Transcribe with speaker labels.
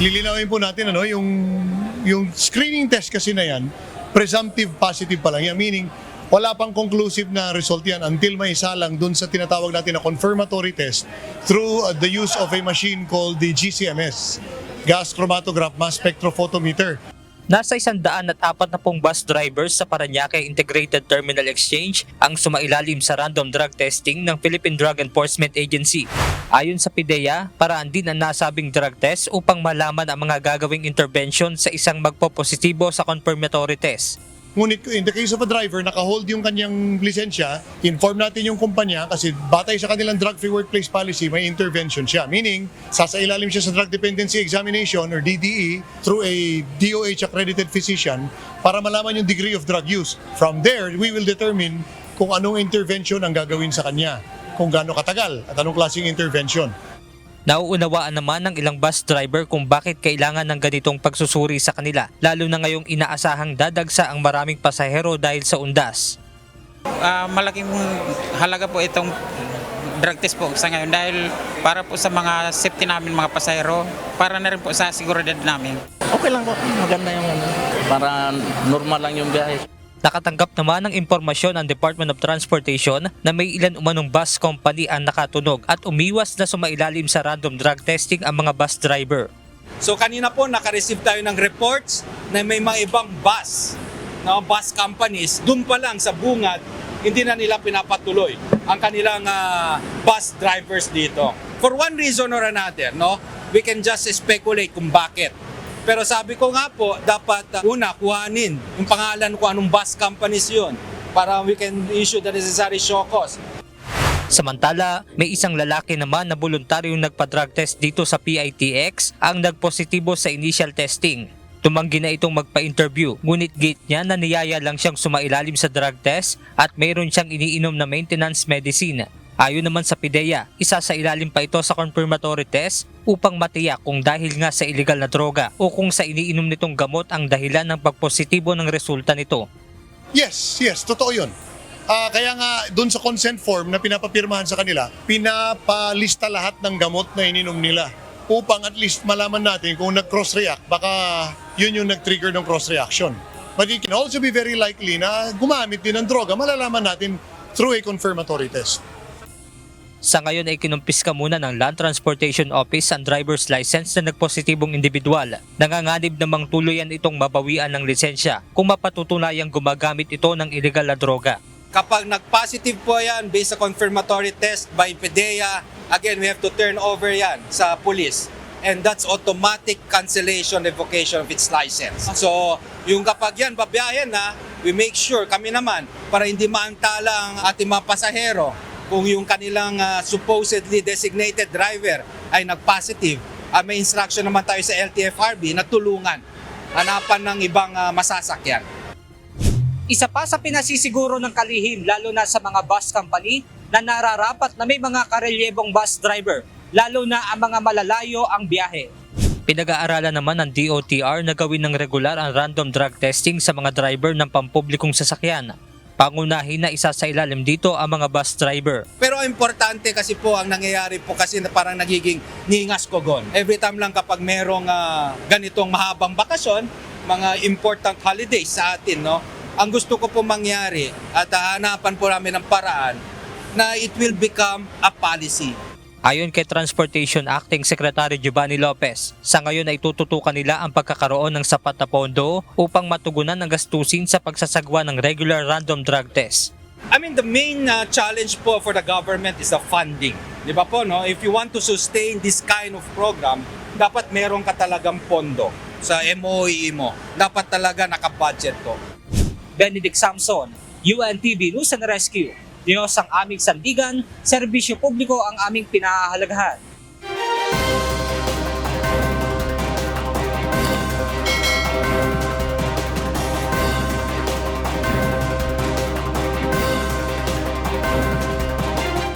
Speaker 1: Lilinawin po natin yung screening test kasi na yan, presumptive positive pa lang yan, meaning wala pang conclusive na result yan until may isalang dun sa tinatawag natin na confirmatory test through the use of a machine called the GCMS, gas chromatograph mass spectrophotometer.
Speaker 2: Nasa 140 bus drivers sa Parañaque Integrated Terminal Exchange ang sumailalim sa random drug testing ng Philippine Drug Enforcement Agency. Ayon sa PIDEA, paraan din ang nasabing drug test upang malaman ang mga gagawing intervention sa isang magpopositibo sa confirmatory test.
Speaker 1: Ngunit in the case of a driver, naka-hold yung kanyang lisensya, inform natin yung kumpanya kasi batay sa kanilang drug-free workplace policy, may intervention siya. Meaning, sasailalim siya sa drug dependency examination or DDE through a DOH accredited physician para malaman yung degree of drug use. From there, we will determine kung anong intervention ang gagawin sa kanya, kung gaano katagal at anong klaseng intervention.
Speaker 2: Nauunawaan naman ng ilang bus driver kung bakit kailangan ng ganitong pagsusuri sa kanila, lalo na ngayong inaasahang dadagsa ang maraming pasahero dahil sa undas.
Speaker 3: Malaking halaga po itong drug test po sa ngayon dahil para po sa mga safety namin mga pasahero, para na rin po sa seguridad namin.
Speaker 4: Okay lang po, maganda yung para normal lang yung biyahe.
Speaker 2: Nakatanggap naman ng impormasyon ang Department of Transportation na may ilan umanong bus company ang nakatunog at umiwas na sumailalim sa random drug testing ang mga bus driver.
Speaker 5: So kanina po naka-receive tayo ng reports na may mga ibang bus companies, dun pa lang sa bungad, hindi na nila pinapatuloy ang kanilang bus drivers dito. For one reason or another, we can just speculate kung bakit. Pero sabi ko nga po, dapat una, kuhanin yung pangalan kung anong bus companies yun para we can issue the necessary show cause.
Speaker 2: Samantala, may isang lalaki naman na voluntaryong nagpa-drug test dito sa PITX ang nagpositibo sa initial testing. Tumanggi na itong magpa-interview, ngunit gate niya na niyaya lang siyang sumailalim sa drug test at mayroon siyang iniinom na maintenance medicine. Ayon naman sa PIDEA, isa sa ilalim pa ito sa confirmatory test upang matiyak kung dahil nga sa illegal na droga o kung sa iniinom nitong gamot ang dahilan ng pagpositibo ng resulta nito.
Speaker 1: Yes, totoo yun. Kaya nga doon sa consent form na pinapapirmahan sa kanila, pinapalista lahat ng gamot na ininom nila upang at least malaman natin kung nag-cross-react, baka yun yung nag-trigger ng cross-reaction. But it can also be very likely na gumamit din ng droga, malalaman natin through a confirmatory test.
Speaker 2: Sa ngayon ay kinumpiska muna ng Land Transportation Office ang driver's license na nagpositibong individual. Nanganganib namang tuluyan itong mabawian ng lisensya kung mapatutunayang gumagamit ito ng illegal na droga.
Speaker 5: Kapag nag-positive po yan based sa confirmatory test by PIDEA, again, we have to turn over yan sa police. And that's automatic cancellation, revocation of its license. So, yung kapag yan, babiyahin na, we make sure, kami naman, para hindi maantala ang ating mga pasahero, kung yung kanilang supposedly designated driver ay nag-positive, may instruction naman tayo sa LTFRB na tulungan, hanapan ng ibang masasakyan.
Speaker 6: Isa pa sa pinasisiguro ng kalihim lalo na sa mga bus company na nararapat na may mga karelyebong bus driver, lalo na ang mga malalayo ang biyahe.
Speaker 2: Pinag-aaralan naman ng DOTR na gawin ng regular ang random drug testing sa mga driver ng pampublikong sasakyan. Pangunahin na isa sa ilalim dito ang mga bus driver.
Speaker 5: Pero importante kasi po ang nangyayari po kasi na parang nagiging ningas kogon. Every time lang kapag merong ganitong mahabang bakasyon, mga important holidays sa atin, ang gusto ko po mangyari at hanapan po namin ng paraan na it will become a policy.
Speaker 2: Ayon kay Transportation Acting Secretary Giovanni Lopez, sa ngayon ay tututukan nila ang pagkakaroon ng sapat na pondo upang matugunan ang gastusin sa pagsasagwa ng regular random drug test.
Speaker 5: I mean, the main challenge po for the government is the funding. Di ba po, If you want to sustain this kind of program, dapat meron ka talagang pondo sa MOE mo. Dapat talaga nakabudget to.
Speaker 6: Benedict Samson, UNTV News and Rescue. Diyos ang aming sandigan, serbisyo publiko ang aming pinahahalagahan.